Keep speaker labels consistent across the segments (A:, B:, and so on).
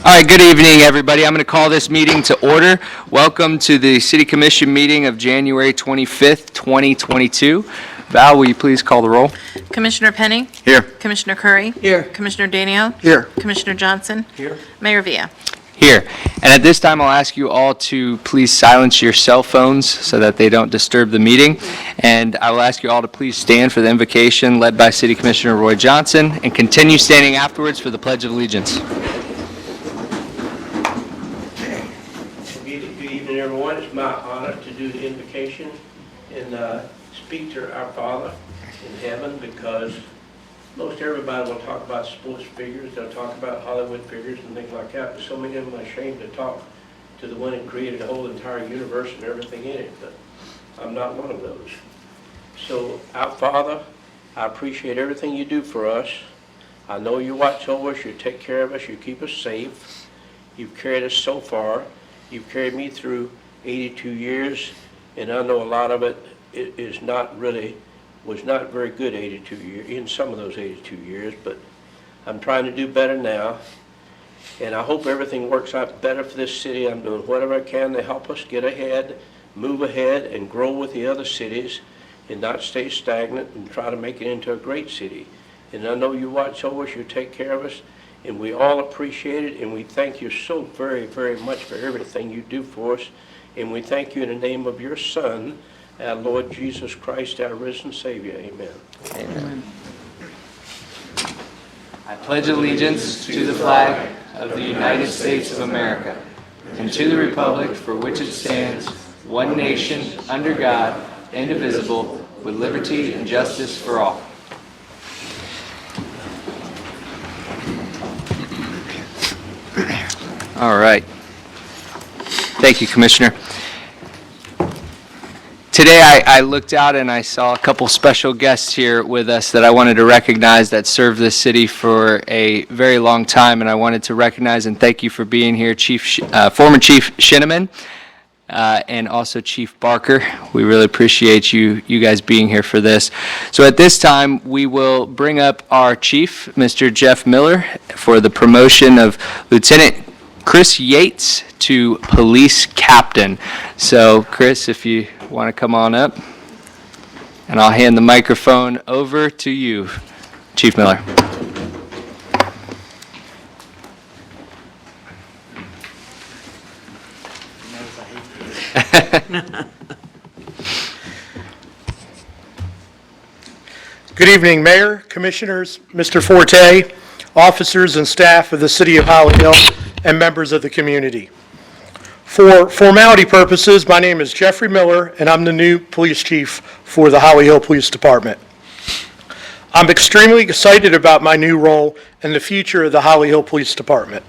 A: All right, good evening, everybody. I'm going to call this meeting to order. Welcome to the City Commission meeting of January 25th, 2022. Val, will you please call the roll?
B: Commissioner Penny?
A: Here.
B: Commissioner Curry?
C: Here.
B: Commissioner Danio?
C: Here.
B: Commissioner Johnson?
C: Here.
B: Mayor Villa?
A: Here. And at this time, I'll ask you all to please silence your cell phones so that they don't disturb the meeting. And I will ask you all to please stand for the invocation led by City Commissioner Roy Johnson and continue standing afterwards for the Pledge of Allegiance.
D: Good evening, everyone. It's my honor to do the invocation and speak to our Father in heaven, because most everybody will talk about sports figures, they'll talk about Hollywood figures and things like that, but so many of them are ashamed to talk to the one who created the whole entire universe and everything in it, but I'm not one of those. So, our Father, I appreciate everything you do for us. I know you watch over us, you take care of us, you keep us safe. You've carried us so far. You've carried me through 82 years, and I know a lot of it was not very good 82 years, in some of those 82 years, but I'm trying to do better now, and I hope everything works out better for this city. I'm doing whatever I can to help us get ahead, move ahead, and grow with the other cities, and not stay stagnant, and try to make it into a great city. And I know you watch over us, you take care of us, and we all appreciate it, and we thank you so very, very much for everything you do for us. And we thank you in the name of your Son, our Lord Jesus Christ, our risen Savior. Amen.
A: Amen. I pledge allegiance to the flag of the United States of America and to the republic for which it stands, one nation, under God, indivisible, with liberty and justice for all. All right. Thank you, Commissioner. Today I looked out and I saw a couple special guests here with us that I wanted to recognize that served this city for a very long time, and I wanted to recognize and thank you for being here, former Chief Shinneman, and also Chief Barker. We really appreciate you guys being here for this. So at this time, we will bring up our Chief, Mr. Jeff Miller, for the promotion of Lieutenant Chris Yates to Police Captain. So, Chris, if you want to come on up, and I'll hand the microphone over to you, Chief Miller.
C: Good evening, Mayor, Commissioners, Mr. Forte, officers and staff of the City of Holly Hill, and members of the community. For formality purposes, my name is Jeffrey Miller, and I'm the new police chief for the Holly Hill Police Department. I'm extremely excited about my new role and the future of the Holly Hill Police Department.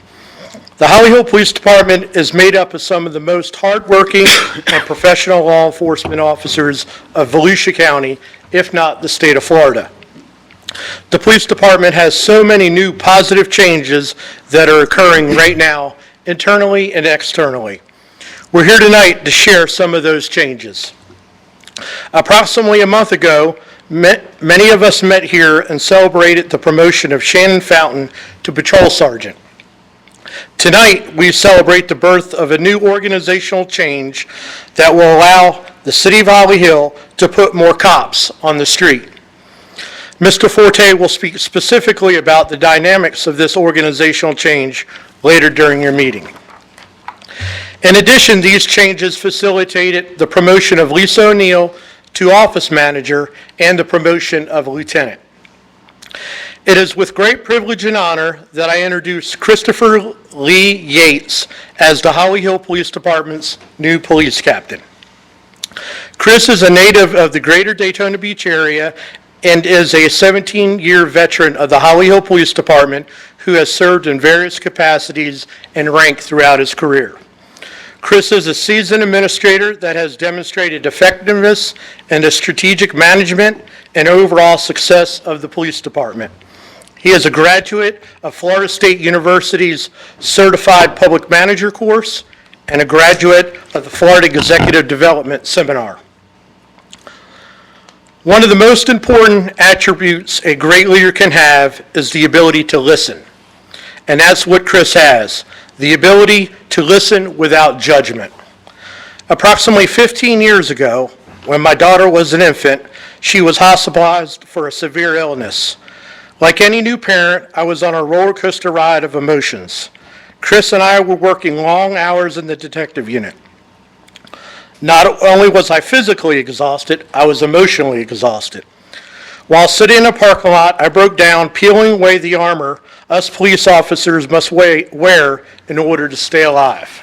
C: The Holly Hill Police Department is made up of some of the most hardworking and professional law enforcement officers of Volusia County, if not the state of Florida. The police department has so many new positive changes that are occurring right now, internally and externally. We're here tonight to share some of those changes. Approximately a month ago, many of us met here and celebrated the promotion of Shannon Fountain to patrol sergeant. Tonight, we celebrate the birth of a new organizational change that will allow the City of Holly Hill to put more cops on the street. Mr. Forte will speak specifically about the dynamics of this organizational change later during your meeting. In addition, these changes facilitated the promotion of Lisa O'Neill to office manager and the promotion of a lieutenant. It is with great privilege and honor that I introduce Christopher Lee Yates as the Holly Hill Police Department's new police captain. Chris is a native of the greater Daytona Beach area and is a 17-year veteran of the Holly Hill Police Department who has served in various capacities and rank throughout his career. Chris is a seasoned administrator that has demonstrated effectiveness in the strategic management and overall success of the police department. He is a graduate of Florida State University's Certified Public Manager course and a graduate of the Florida Executive Development Seminar. One of the most important attributes a great leader can have is the ability to listen. And that's what Chris has. the ability to listen without judgment. Approximately 15 years ago, when my daughter was an infant, she was hospitalized for a severe illness. Like any new parent, I was on a roller coaster ride of emotions. Chris and I were working long hours in the detective unit. Not only was I physically exhausted, I was emotionally exhausted. While sitting in a parking lot, I broke down, peeling away the armor us police officers must wear in order to stay alive.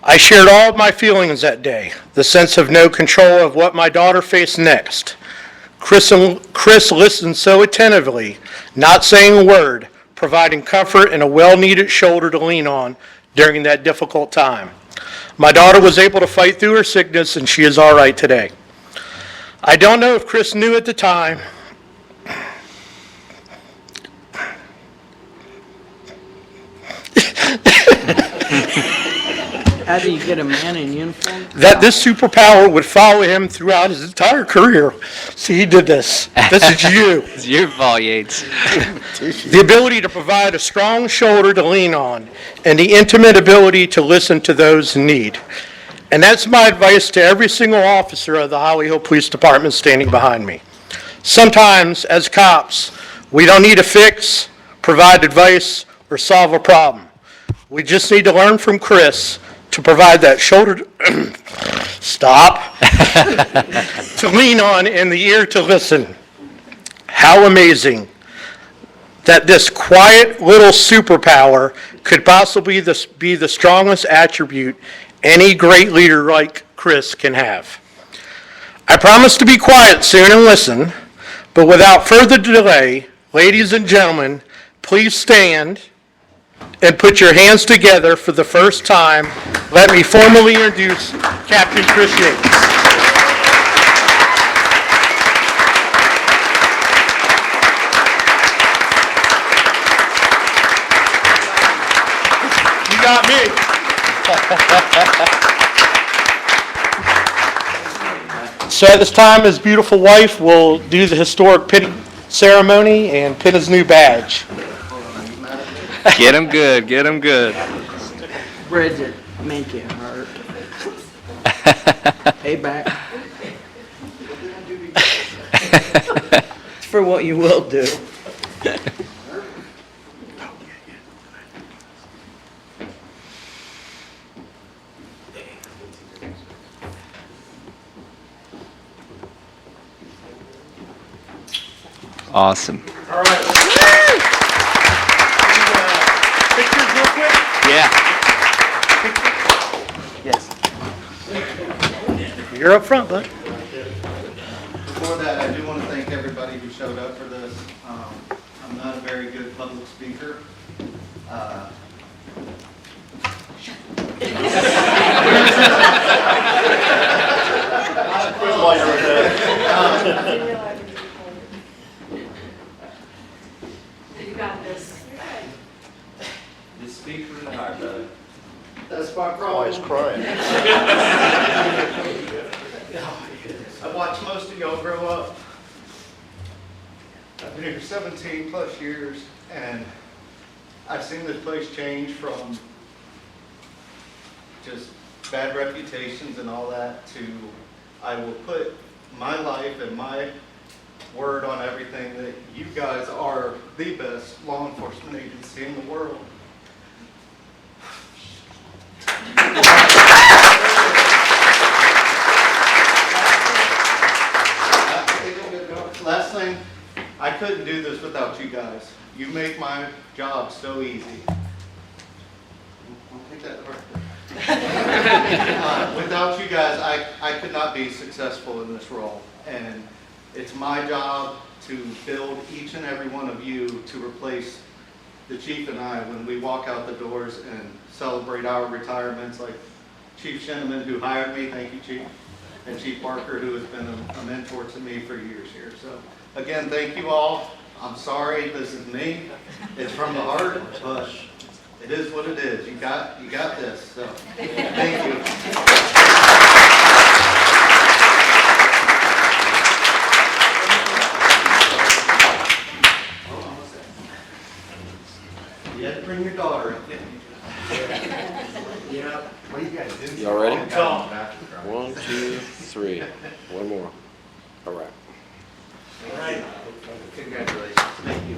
C: I shared all of my feelings that day, the sense of no control of what my daughter faced next. Chris listened so attentively, not saying a word, providing comfort and a well-needed shoulder to lean on during that difficult time. My daughter was able to fight through her sickness, and she is all right today. I don't know if Chris knew at the time.
E: How do you get a man in uniform?
C: That this superpower would follow him throughout his entire career. See, he did this. This is you.
A: It's your fault, Yates.
C: The ability to provide a strong shoulder to lean on, and the intimate ability to listen to those in need. And that's my advice to every single officer of the Holly Hill Police Department standing behind me. Sometimes, as cops, we don't need to fix, provide advice, or solve a problem. We just need to learn from Chris to provide that shoulder to lean on and the ear to listen. How amazing that this quiet little superpower could possibly be the strongest attribute any great leader like Chris can have. I promise to be quiet soon and listen, but without further delay, ladies and gentlemen, please stand and put your hands together for the first time. Let me formally introduce Captain Chris Yates. You got me. So at this time, his beautiful wife will do the historic pinning ceremony and pin his new badge.
A: Get him good, get him good.
E: Bridget, make it hurt. Payback. It's for what you will do.
A: Awesome.
C: All right. Pictures real quick?
A: Yeah.
C: Yes. You're up front, bud.
F: Before that, I do want to thank everybody who showed up for this. I'm not a very good public speaker.
G: You got this.
F: Just speak from the heart, brother. That's my problem.
C: Oh, he's crying.
F: I watched most of y'all grow up. I've been here 17 plus years, and I've seen this place change from just bad reputations and all that to I will put my life and my word on everything that you guys are the best law enforcement agency in the world. Last thing, I couldn't do this without you guys. You make my job so easy. I'll take that hard. Without you guys, I could not be successful in this role. And it's my job to build each and every one of you to replace the chief and I when we walk out the doors and celebrate our retirements, like Chief Shenneman, who hired me, thank you, Chief, and Chief Barker, who has been a mentor to me for years here. So again, thank you all. I'm sorry, this is me. It's from the heart, but it is what it is. You got this. So thank you. You had to bring your daughter.
H: Y'all ready? 1, 2, 3. One more. All right.
F: Congratulations. Thank you.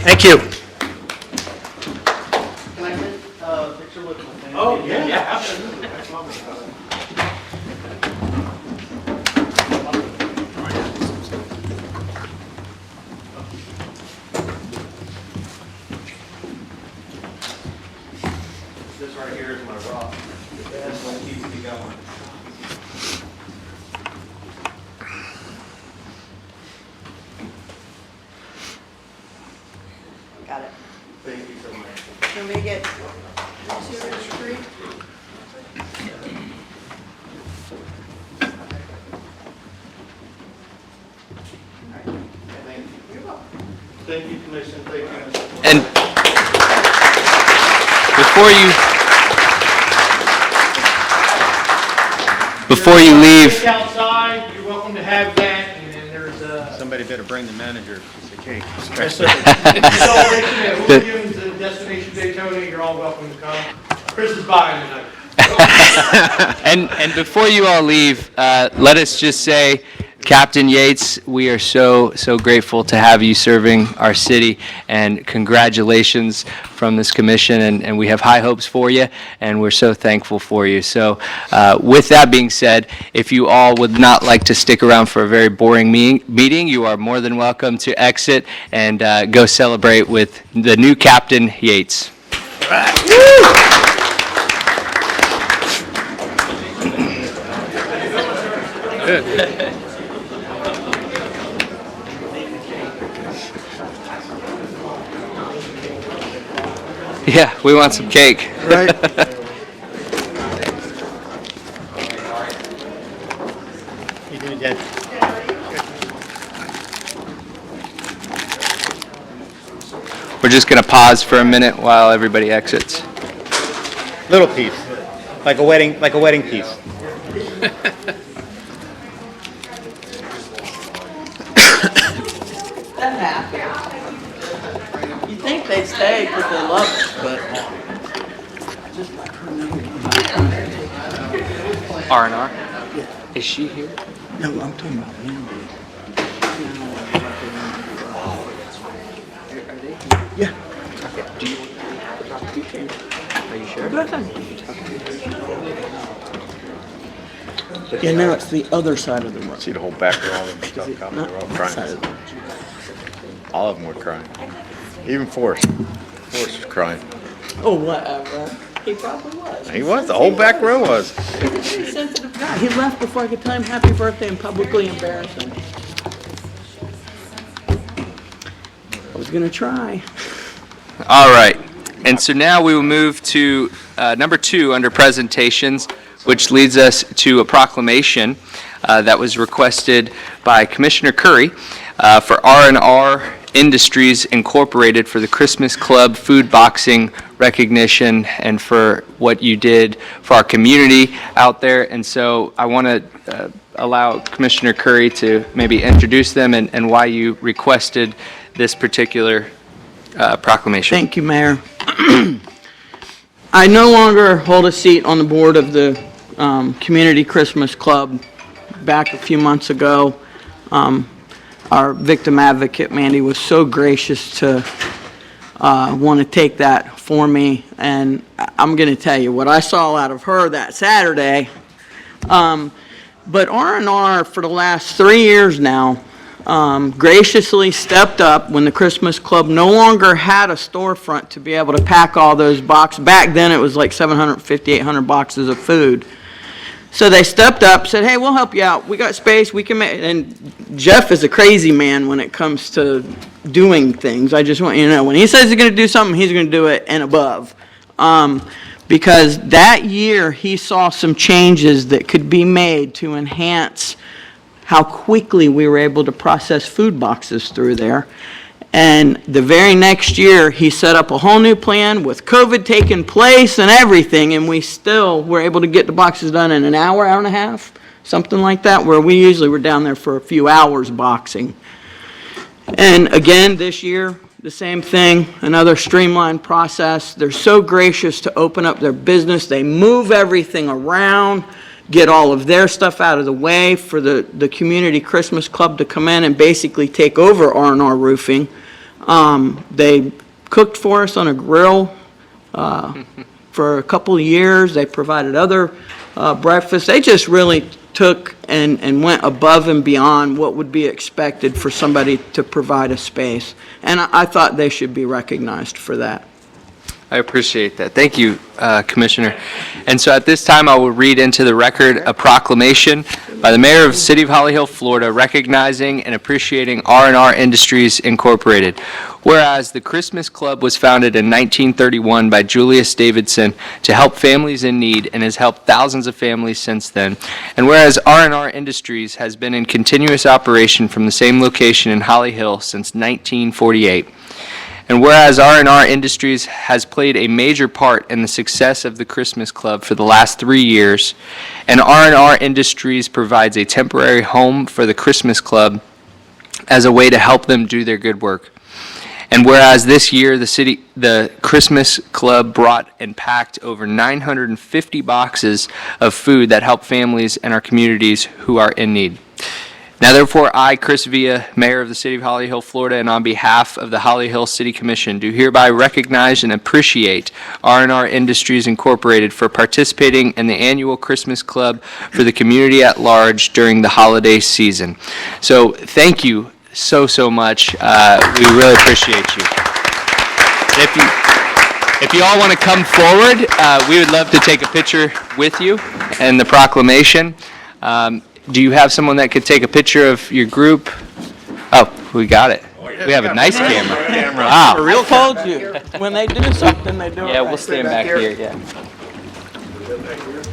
C: Thank you.
F: Can I get a picture with my family?
C: Oh, yeah, absolutely.
F: This right here is my rock. That's what keeps me going.
E: Got it.
F: Thank you so much.
E: Can we get two or three?
F: Thank you, Commissioner. Thank you, Mr.
A: And before you leave,
C: Cake outside, you're welcome to have that, and then there's a
I: Somebody better bring the manager a piece of cake.
C: yes, sir. Celebration at Hooligans and Destination Daytona, you're all welcome to come. Chris is buying tonight.
A: and before you all leave, let us just say, Captain Yates, we are so grateful to have you serving our city, and congratulations from this commission, and we have high hopes for you, and we're so thankful for you. So with that being said, if you all would not like to stick around for a very boring meeting, you are more than welcome to exit and go celebrate with the new Captain Yates. Yeah, we want some cake.
I: Right. You doing that?
A: We're just going to pause for a minute while everybody exits.
I: Little piece, like a wedding piece.
E: That happened. You'd think they'd stay because they love us, but
A: R&R? Is she here?
E: no, I'm talking about Mandy. Yeah.
A: Are you sure?
E: Yeah, no, it's the other side of the room.
I: See the whole back row of them stuff coming, they're all crying. All of them were crying. Even Forrest. Forrest was crying.
E: Oh, whatever. He probably was.
I: He was, the whole back row was.
E: He's a very sensitive guy. He left before I could tell him happy birthday and publicly embarrass him. I was gonna try.
A: All right. And so now we will move to number 2 under presentations, which leads us to a proclamation that was requested by Commissioner Curry for R&R Industries Incorporated for the Christmas Club food boxing recognition and for what you did for our community out there. And so I want to allow Commissioner Curry to maybe introduce them and why you requested this particular proclamation.
E: Thank you, Mayor. I no longer hold a seat on the board of the Community Christmas Club. Back a few months ago, our victim advocate, Mandy, was so gracious to want to take that for me. And I'm going to tell you what I saw out of her that Saturday. But R&R for the last 3 years now graciously stepped up when the Christmas Club no longer had a storefront to be able to pack all those boxes. Back then it was like 750, 800 boxes of food. So they stepped up, said, hey, we'll help you out. We got space, we can make, and Jeff is a crazy man when it comes to doing things. I just want you to know, when he says he's going to do something, he's going to do it and above. Because that year he saw some changes that could be made to enhance how quickly we were able to process food boxes through there. And the very next year, he set up a whole new plan with COVID taking place and everything, and we still were able to get the boxes done in an hour, hour and a half, something like that, where we usually were down there for a few hours boxing. And again, this year, the same thing, another streamlined process. They're so gracious to open up their business. They move everything around, get all of their stuff out of the way for the Community Christmas Club to come in and basically take over R&R Roofing. They cooked for us on a grill for a couple of years. They provided other breakfasts. They just really took and went above and beyond what would be expected for somebody to provide a space. And I thought they should be recognized for that.
A: I appreciate that. Thank you, Commissioner. And so at this time, I will read into the record a proclamation by the Mayor of the City of Holly Hill, Florida, recognizing and appreciating R&R Industries Incorporated. Whereas the Christmas Club was founded in 1931 by Julius Davidson to help families in need and has helped thousands of families since then. And whereas R&R Industries has been in continuous operation from the same location in Holly Hill since 1948. And whereas R&R Industries has played a major part in the success of the Christmas Club for the last 3 years, and R&R Industries provides a temporary home for the Christmas Club as a way to help them do their good work. And whereas this year the Christmas Club brought and packed over 950 boxes of food that help families in our communities who are in need. Now therefore, I, Chris Villa, Mayor of the City of Holly Hill, Florida, and on behalf of the Holly Hill City Commission, do hereby recognize and appreciate R&R Industries Incorporated for participating in the annual Christmas Club for the community at large during the holiday season. So thank you so much. We really appreciate you. If you all want to come forward, we would love to take a picture with you and the proclamation. Do you have someone that could take a picture of your group? Oh, we got it. We have a nice camera. Wow.
E: I told you, when they do something, they do it
A: Yeah,
E: right.
A: we'll stand back here, yeah.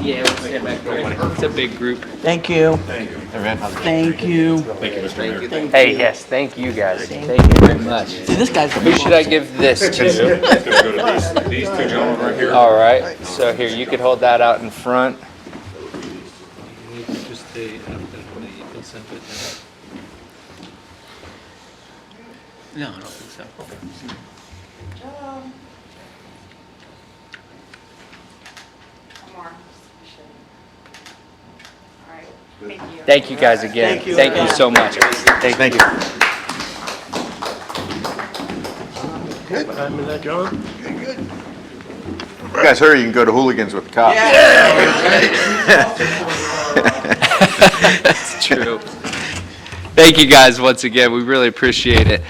A: Yeah, we'll stand back here. It's a big group.
E: Thank you. Thank you.
A: Hey, yes, thank you guys. Thank you very much.
E: See, this guy's.
A: Who should I give this to?
J: It's gonna go to these two gentlemen right here.
A: All right, so here, you could hold that out in front.
K: No, I don't think so.
G: More. All right, thank you.
A: Thank you guys again.
E: Thank you.
A: Thank you so much. Thank you.
D: Behind me there, John?
I: You guys hurry, you can go to Hooligans with the cops.
A: That's true. Thank you guys once again. We really appreciate it.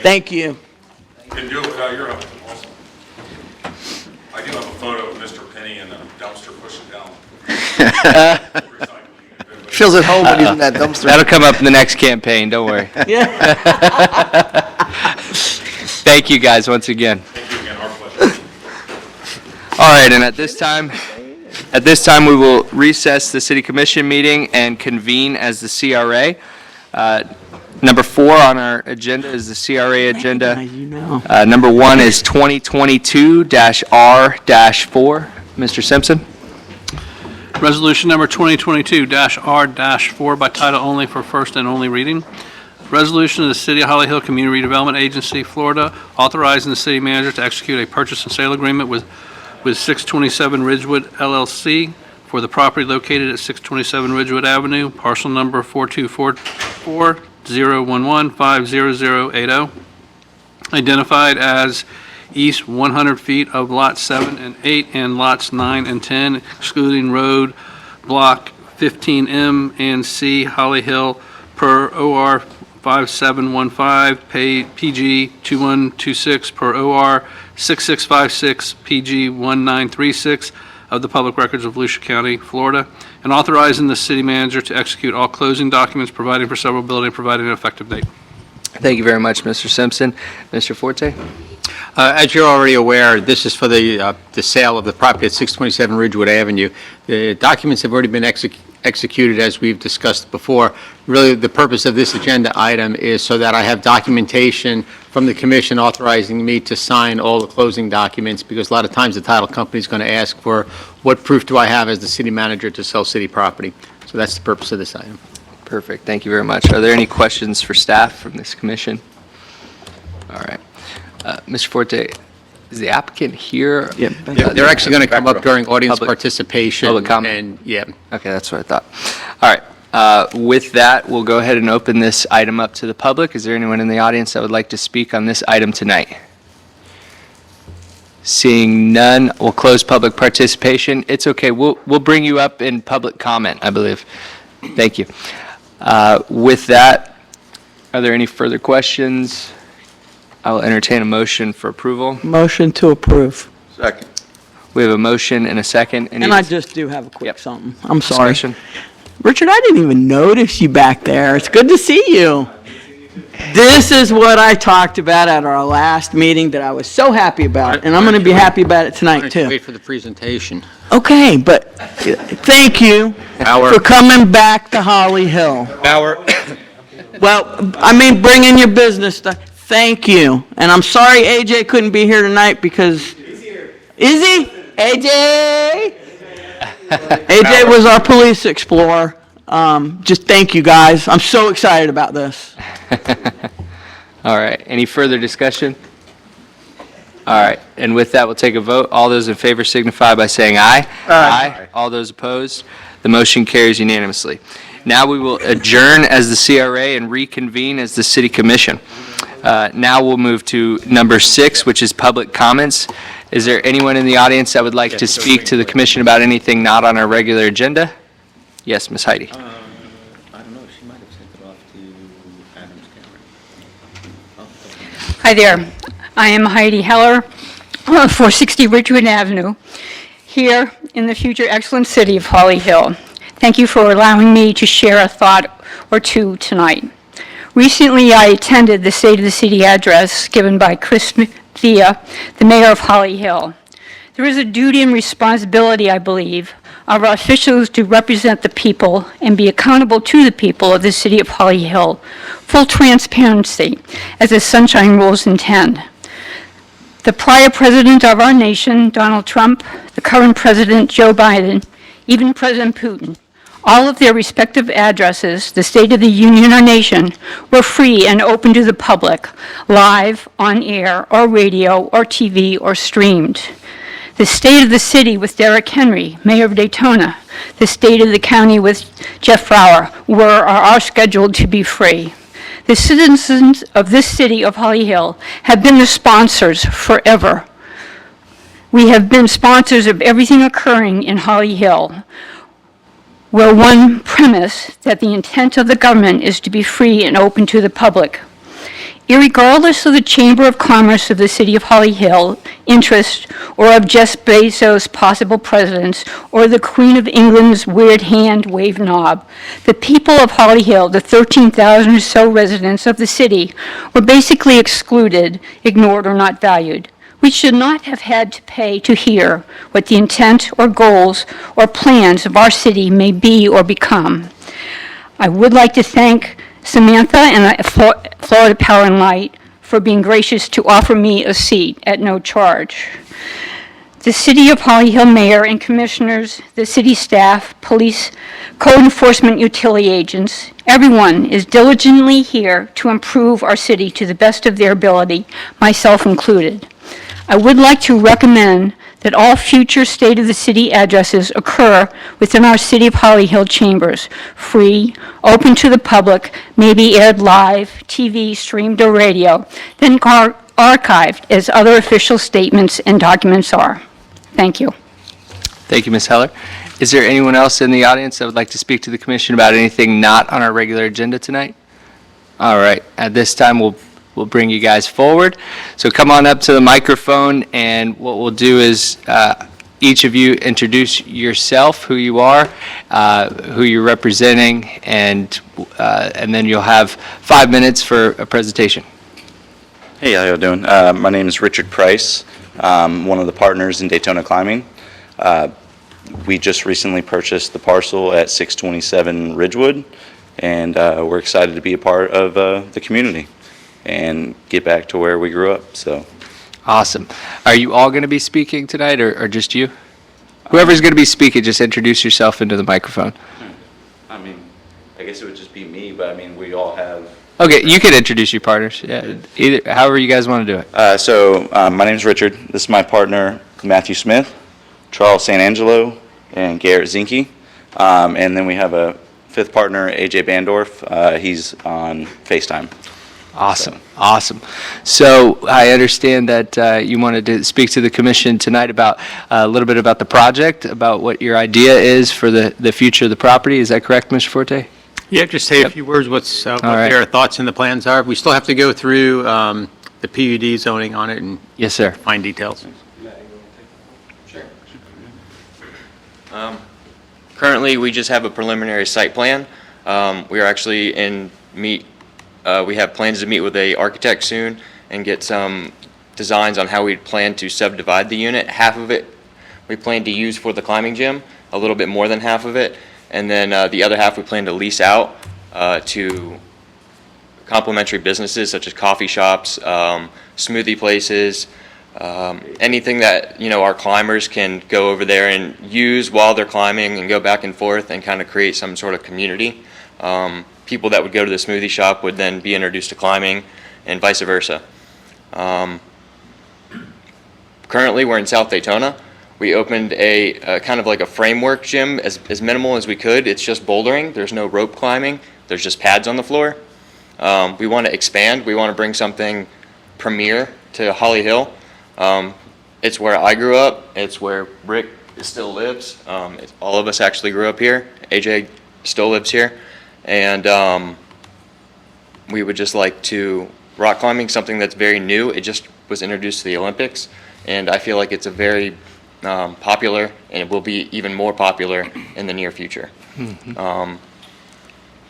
E: Thank you.
J: Can do it without your help. Awesome. I do have a photo of Mr. Penny in a dumpster pushing down.
K: Feels at home when he's in that dumpster.
A: That'll come up in the next campaign, don't worry.
E: Yeah.
A: Thank you guys once again.
J: Thank you again, our pleasure.
A: All right, and at this time we will recess the city commission meeting and convene as the CRA. Number 4 on our agenda is the CRA agenda.
E: You know.
A: Number 1 is 2022-R-4. Mr. Simpson?
K: Resolution number 2022-R-4 by title only for first and only reading. Resolution of the City of Holly Hill Community Redevelopment Agency, Florida, authorizing the city manager to execute a purchase and sale agreement with 627 Ridgewood LLC for the property located at 627 Ridgewood Avenue, parcel number 42440115080, identified as east 100 feet of lots 7 and 8 and lots 9 and 10, excluding road block 15M and C, Holly Hill, per OR 5715, PG 2126, per OR 6656, PG 1936 of the Public Records of Volusia County, Florida, and authorizing the city manager to execute all closing documents, providing for severability, and providing an effective date.
A: Thank you very much, Mr. Simpson. Mr. Forte?
L: As you're already aware, this is for the sale of the property at 627 Ridgewood Avenue. The documents have already been executed, as we've discussed before. Really, the purpose of this agenda item is so that I have documentation from the commission authorizing me to sign all the closing documents, because a lot of times the title company is going to ask for, what proof do I have as the city manager to sell city property? So that's the purpose of this item.
A: Perfect. Thank you very much. Are there any questions for staff from this commission? All right. Mr. Forte, is the applicant here?
E: Yeah.
L: They're actually going to come up during audience
A: Public-
L: participation.
A: public comment?
L: And, yeah.
A: Okay, that's what I thought. All right. With that, we'll go ahead and open this item up to the public. Is there anyone in the audience that would like to speak on this item tonight? Seeing none, we'll close public participation. It's okay, we'll bring you up in public comment, I believe. Thank you. With that, are there any further questions? I will entertain a motion for approval.
E: Motion to approve.
I: Second.
A: We have a motion and a second. Any
E: And I just do have a quick
A: Yep.
E: something. I'm sorry.
A: discussion?
E: Richard, I didn't even notice you back there. It's good to see you. This is what I talked about at our last meeting that I was so happy about, and I'm going to be happy about it
L: Why
E: tonight,
L: don't you
E: too.
L: wait for the presentation?
E: Okay, but thank you for coming back to Holly Hill. Well, I mean, bring in your business stuff. Thank you. And I'm sorry AJ couldn't be here tonight because... He's here. Is he? AJ? AJ was our police explorer. Just thank you, guys. I'm so excited about this.
A: All right, any further discussion? All right, and with that, we'll take a vote. All those in favor signify by saying aye. Aye. All those opposed? The motion carries unanimously. Now we will adjourn as the CRA and reconvene as the City Commission. Now we'll move to number 6, which is public comments. Is there anyone in the audience that would like to speak to the commission about anything not on our regular agenda? Yes, Ms. Heidi.
I: I don't know, she might have sent it off to Adam's camera.
G: Hi there. I am Heidi Heller, 460 Ridgewood Avenue, here in the future excellent city of Holly Hill. Thank you for allowing me to share a thought or two tonight. Recently, I attended the State of the City address given by Chris Thea, the mayor of Holly Hill. There is a duty and responsibility, I believe, of our officials to represent the people and be accountable to the people of the city of Holly Hill. Full transparency, as the sunshine rules intend. The prior president of our nation, Donald Trump, the current president, Joe Biden, even President Putin, all of their respective addresses, the State of the Union or nation, were free and open to the public, live, on air, or radio, or TV, or streamed. The State of the City with Derek Henry, Mayor of Daytona, the State of the County with Jeff Brower, were or are scheduled to be free. The citizens of this city of Holly Hill have been the sponsors forever. We have been sponsors of everything occurring in Holly Hill, where one premise that the intent of the government is to be free and open to the public. Irregardless of the Chamber of Commerce of the City of Holly Hill interest, or of Jeff Bezos' possible presence, or the Queen of England's weird hand wave knob, the people of Holly Hill, the 13,000 or so residents of the city, were basically excluded, ignored, or not valued. We should not have had to pay to hear what the intent or goals or plans of our city may be or become. I would like to thank Samantha and Florida Power and Light for being gracious to offer me a seat at no charge. The City of Holly Hill Mayor and Commissioners, the city staff, police, code enforcement utility agents, everyone is diligently here to improve our city to the best of their ability, myself included. I would like to recommend that all future State of the City addresses occur within our City of Holly Hill chambers, free, open to the public, may be aired live, TV, streamed, or radio, then archived as other official statements and documents are. Thank you.
A: Thank you, Ms. Heller. Is there anyone else in the audience that would like to speak to the commission about anything not on our regular agenda tonight? All right, at this time, we'll bring you guys forward. So come on up to the microphone, and what we'll do is each of you introduce yourself, who you are, who you're representing, and then you'll have 5 minutes for a presentation.
M: Hey, how you doing? My name is Richard Price. I'm one of the partners in Daytona Climbing. We just recently purchased the parcel at 627 Ridgewood, and we're excited to be a part of the community and get back to where we grew up. So,
A: awesome. Are you all going to be speaking tonight, or just you? Whoever's going to be speaking, just introduce yourself into the microphone.
M: I mean, I guess it would just be me, but I mean, we all have
A: Okay, you can introduce your partners. Yeah, either, however you guys want to do it.
M: My name's Richard. This is my partner, Matthew Smith, Charles San Angelo, and Garrett Zinke. And then we have a fifth partner, AJ Bandorf. He's on FaceTime.
A: Awesome, awesome. So I understand that you wanted to speak to the commission tonight about a little bit about the project, about what your idea is for the future of the property. Is that correct, Mr. Forte?
L: Yeah, just say a few words, what
A: right.
L: their thoughts and the plans are. We still have to go through the PUD zoning on it and
A: Yes, sir.
L: fine details.
N: Currently, we just have a preliminary site plan. We are actually we have plans to meet with a architect soon and get some designs on how we plan to subdivide the unit. Half of it we plan to use for the climbing gym, a little bit more than half of it, and then the other half we plan to lease out to complementary businesses such as coffee shops, smoothie places, anything that, our climbers can go over there and use while they're climbing and go back and forth and kind of create some sort of community. People that would go to the smoothie shop would then be introduced to climbing and vice versa. Currently, we're in South Daytona. We opened a kind of like a framework gym, as minimal as we could. It's just bouldering. There's no rope climbing. There's just pads on the floor. We want to expand. We want to bring something premier to Holly Hill. It's where I grew up. It's where Rick still lives. All of us actually grew up here. AJ still lives here. And we would just like to rock climbing, something that's very new. It just was introduced to the Olympics. And I feel like it's a very popular, and it will be even more popular in the near future.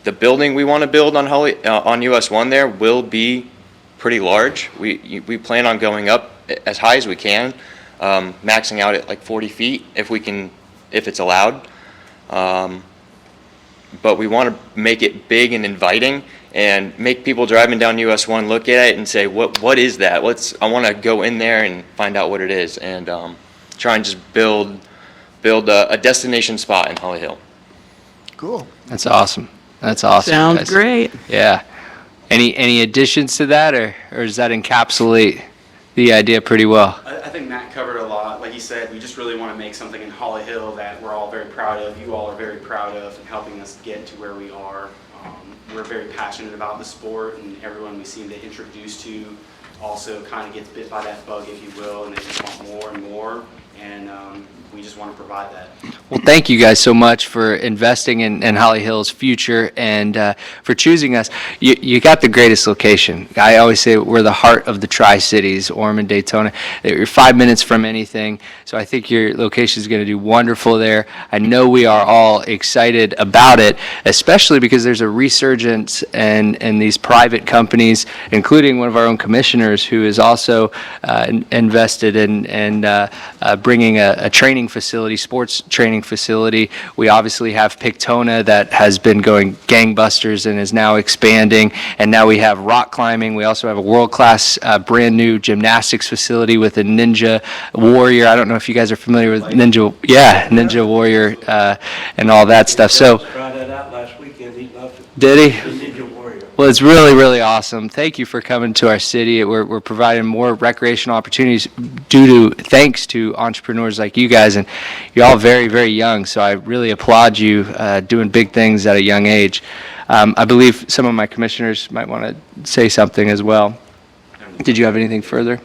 N: The building we want to build on US 1 there will be pretty large. We plan on going up as high as we can, maxing out at like 40 feet if it's allowed. But we want to make it big and inviting and make people driving down US 1 look at it and say, what is that? I want to go in there and find out what it is, and try and just build a destination spot in Holly Hill.
A: Cool. That's awesome. That's awesome.
E: Sounds
A: guys.
E: great.
A: Yeah. Any additions to that, or does that encapsulate the idea pretty well?
O: I think Matt covered a lot. Like he said, we just really want to make something in Holly Hill that we're all very proud of. You all are very proud of, and helping us get to where we are. We're very passionate about the sport, and everyone we seem to introduce to also kind of gets bit by that bug, if you will, and they just want more and more. And we just want to provide that.
A: Well, thank you guys so much for investing in Holly Hill's future and for choosing us. You got the greatest location. I always say we're the heart of the Tri-Cities, Ormond, Daytona. You're 5 minutes from anything, so I think your location is going to do wonderful there. I know we are all excited about it, especially because there's a resurgence in these private companies, including one of our own commissioners who is also invested in bringing a training facility, sports training facility. We obviously have Pictona that has been going gangbusters and is now expanding, and now we have rock climbing. We also have a world-class brand new gymnastics facility with a Ninja Warrior. I don't know if you guys are familiar with Ninja Warrior and all that stuff. So
D: Tried that out last weekend, he loved it.
A: did he?
D: The Ninja Warrior.
A: Well, it's really, really awesome. Thank you for coming to our city. We're providing more recreational opportunities thanks to entrepreneurs like you guys, and you're all very, very young, so I really applaud you doing big things at a young age. I believe some of my commissioners might want to say something as well. Did you have anything further?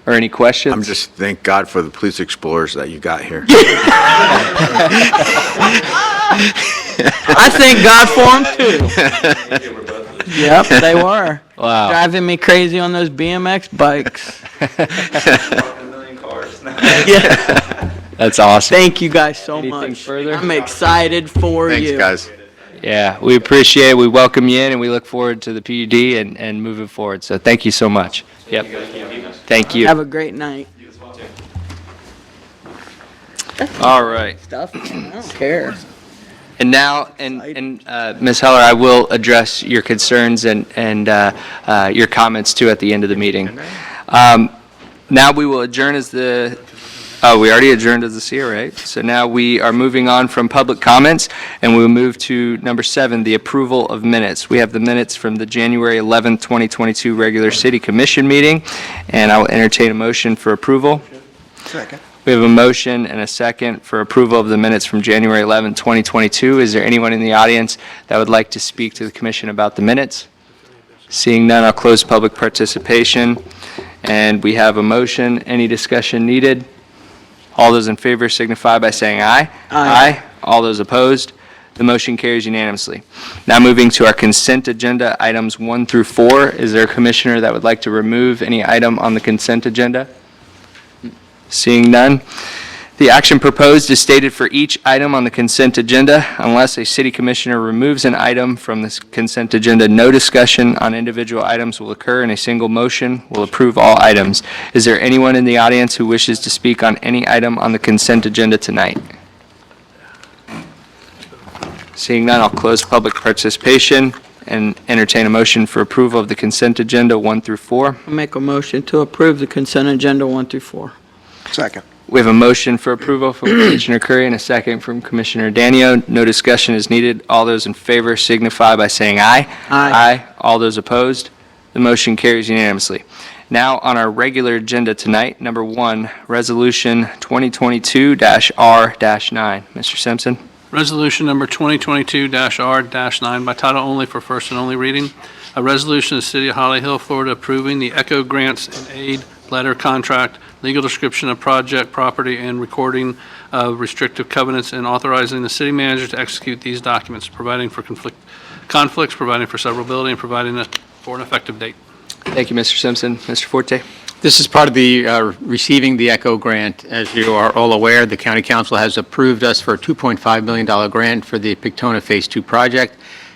A: Or any questions?
I: I'm just thank God for the police explorers that you got here.
E: I thank God for them too. Yep, they were.
A: Wow.
E: Driving me crazy on those BMX bikes.
O: Parking a million cars.
E: Yeah.
A: That's awesome.
E: Thank you guys so
A: Anything
E: much.
A: further?
E: I'm excited for
I: Thanks,
E: you.
I: guys.
A: Yeah, we appreciate it. We welcome you in, and we look forward to the PUD and moving forward. So thank you so much. Yep. Thank you.
E: Have a great night.
A: All right.
E: Stuff. I don't care.
A: And now, Ms. Heller, I will address your concerns and your comments too at the end of the meeting. Now we will adjourn as the Oh, we already adjourned as a CRA. So now we are moving on from public comments, and we'll move to number 7, the approval of minutes. We have the minutes from the January 11th, 2022 regular city commission meeting, and I will entertain a motion for approval.
C: Second.
A: We have a motion and a second for approval of the minutes from January 11th, 2022. Is there anyone in the audience that would like to speak to the commission about the minutes? Seeing none, I'll close public participation. And we have a motion. Any discussion needed? All those in favor signify by saying aye.
E: Aye.
A: All those opposed? The motion carries unanimously. Now moving to our consent agenda, items 1 through 4. Is there a commissioner that would like to remove any item on the consent agenda? Seeing none. The action proposed is stated for each item on the consent agenda. Unless a city commissioner removes an item from this consent agenda, no discussion on individual items will occur, and a single motion will approve all items. Is there anyone in the audience who wishes to speak on any item on the consent agenda tonight? Seeing none, I'll close public participation and entertain a motion for approval of the consent agenda 1 through 4.
E: I'll make a motion to approve the consent agenda 1 through 4.
C: Second.
A: We have a motion for approval from Commissioner Curry and a second from Commissioner Danio. No discussion is needed. All those in favor signify by saying aye.
E: Aye.
A: All those opposed? The motion carries unanimously. Now, on our regular agenda tonight, number 1, Resolution 2022-R-9. Mr. Simpson?
K: Resolution number 2022-R-9 by title only for first and only reading. A resolution of the City of Holly Hill, Florida approving the ECHO Grants and Aid Letter Contract, legal description of project, property, and recording of restrictive covenants, and authorizing the city manager to execute these documents, providing for conflicts, providing for severability, and providing for an effective date.
A: Thank you, Mr. Simpson. Mr. Forte?
L: This is part of the receiving the ECHO grant. As you are all aware, the county council has approved us for a $2.5 million grant for the Pictona Phase 2 project.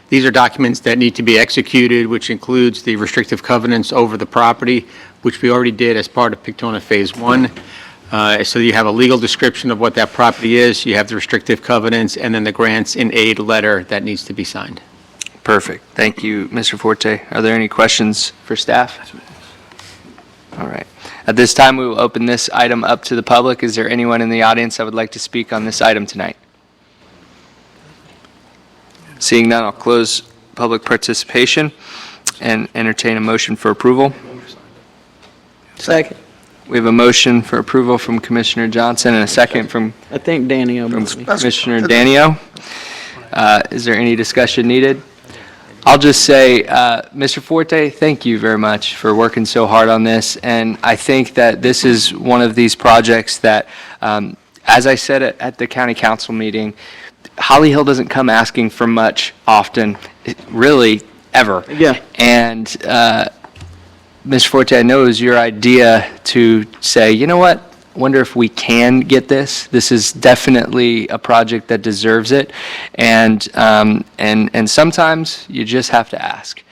L: These are documents that need to be executed, which includes the restrictive covenants over the property, which we already did as part of Pictona Phase 1. So you have a legal description of what that property is, you have the restrictive covenants, and then the grants and aid letter that needs to be signed.
A: Perfect. Thank you, Mr. Forte. Are there any questions for staff? All right. At this time, we will open this item up to the public. Is there anyone in the audience that would like to speak on this item tonight? Seeing none, I'll close public participation and entertain a motion for approval.
E: Second.
A: We have a motion for approval from Commissioner Johnson and a second from
E: I think Danny
A: from
E: moved me.
A: Commissioner Danio. Is there any discussion needed? I'll just say, Mr. Forte, thank you very much for working so hard on this. And I think that this is one of these projects that, as I said at the county council meeting, Holly Hill doesn't come asking for much often, really, ever.
E: Yeah.
A: And Mr. Forte, I know it was your idea to say, you know what? Wonder if we can get this. This is definitely a project that deserves it, and sometimes you just have to ask.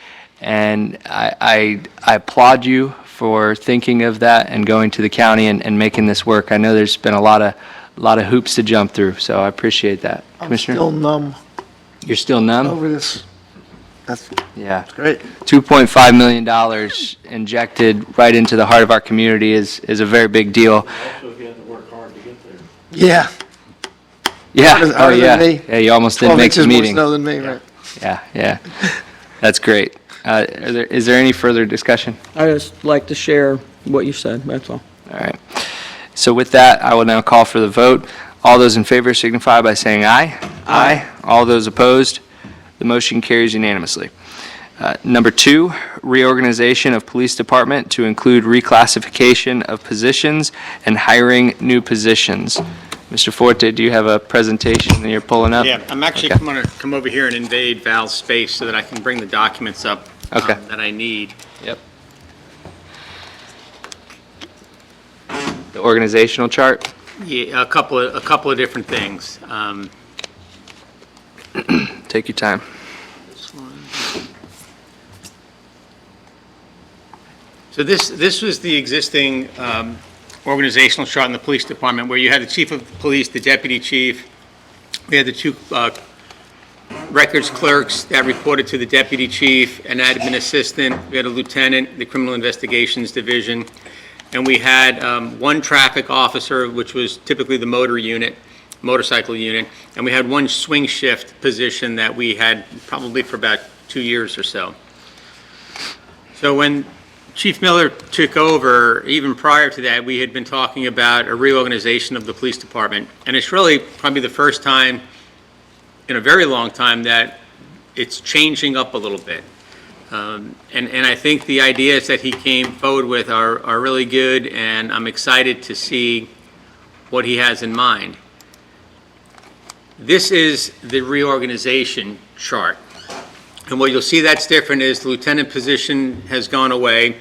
A: And I applaud you for thinking of that and going to the county and making this work. I know there's been a lot of hoops to jump through, so I appreciate that, Commissioner.
C: I'm still numb
A: You're still numb?
C: over this. That's
A: Yeah.
C: great.
A: $2.5 million injected right into the heart of our community is a very big deal.
D: Also, you have to work hard to get there.
C: Yeah.
A: Yeah,
C: Harder-
A: oh
C: harder than
A: yeah.
C: me.
A: Yeah, you almost
C: 12
A: didn't make the
C: inches more
A: meeting.
C: snow than me, right?
A: Yeah. That's great. Is there any further discussion?
E: I just like to share what you said, that's all.
A: All right. So with that, I will now call for the vote. All those in favor signify by saying aye. Aye. All those opposed? The motion carries unanimously. Number 2, reorganization of police department to include reclassification of positions and hiring new positions. Mr. Forte, do you have a presentation that you're pulling up?
L: Yeah, I'm actually
A: Okay.
L: going to come over here and invade Val's space so that I can bring the documents up
A: Okay.
L: that I need.
A: Yep. The organizational chart?
L: Yeah, a couple of different things.
A: Take your time.
L: So this was the existing organizational chart in the police department, where you had the chief of police, the deputy chief, we had the 2 records clerks that reported to the deputy chief, an admin assistant, we had a lieutenant, the criminal investigations division. and we had one traffic officer, which was typically the motorcycle unit, and we had one swing shift position that we had probably for about 2 years or so. So when Chief Miller took over, even prior to that, we had been talking about a reorganization of the police department, and it's really probably the first time in a very long time that it's changing up a little bit. And I think the ideas that he came forward with are really good, and I'm excited to see what he has in mind. This is the reorganization chart. And what you'll see that's different is the lieutenant position has gone away.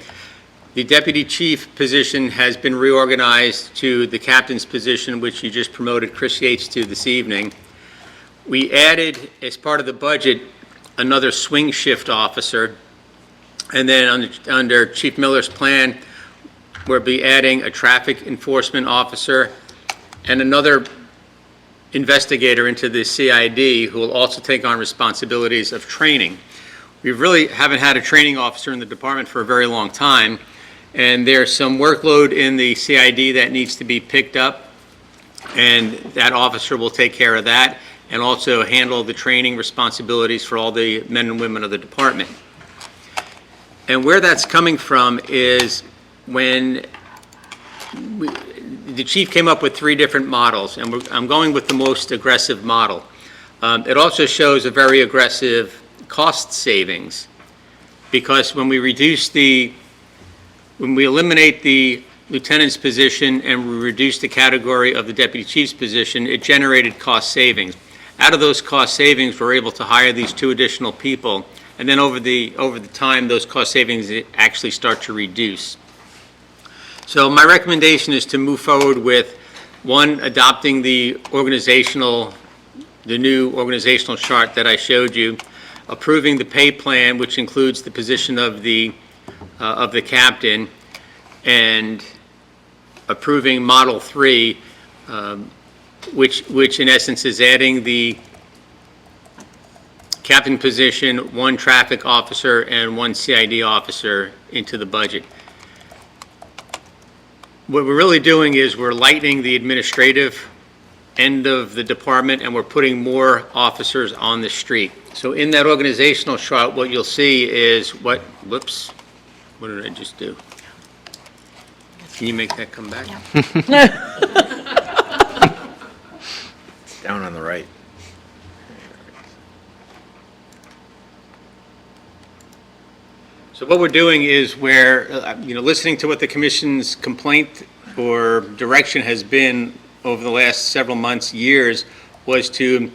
L: The deputy chief position has been reorganized to the captain's position, which you just promoted Chris Yates to this evening. We added, as part of the budget, another swing shift officer. And then under Chief Miller's plan, we'll be adding a traffic enforcement officer and another investigator into the CID who will also take on responsibilities of training. We really haven't had a training officer in the department for a very long time, and there's some workload in the CID that needs to be picked up, and that officer will take care of that and also handle the training responsibilities for all the men and women of the department. And where that's coming from is when the chief came up with 3 different models, and I'm going with the most aggressive model. It also shows a very aggressive cost savings, because when we eliminate the lieutenant's position and we reduce the category of the deputy chief's position, it generated cost savings. Out of those cost savings, we're able to hire these 2 additional people, and then over the time, those cost savings actually start to reduce. So my recommendation is to move forward with, 1, adopting the new organizational chart that I showed you, approving the pay plan, which includes the position of the captain, and approving Model 3, which in essence is adding the captain position, 1 traffic officer, and 1 CID officer into the budget. What we're really doing is we're lightening the administrative end of the department, and we're putting more officers on the street. So in that organizational chart, what you'll see is what did I just do? Can you make that come back?
I: Down on the right.
L: So what we're doing is we're, listening to what the commission's complaint or direction has been over the last several months, years, was to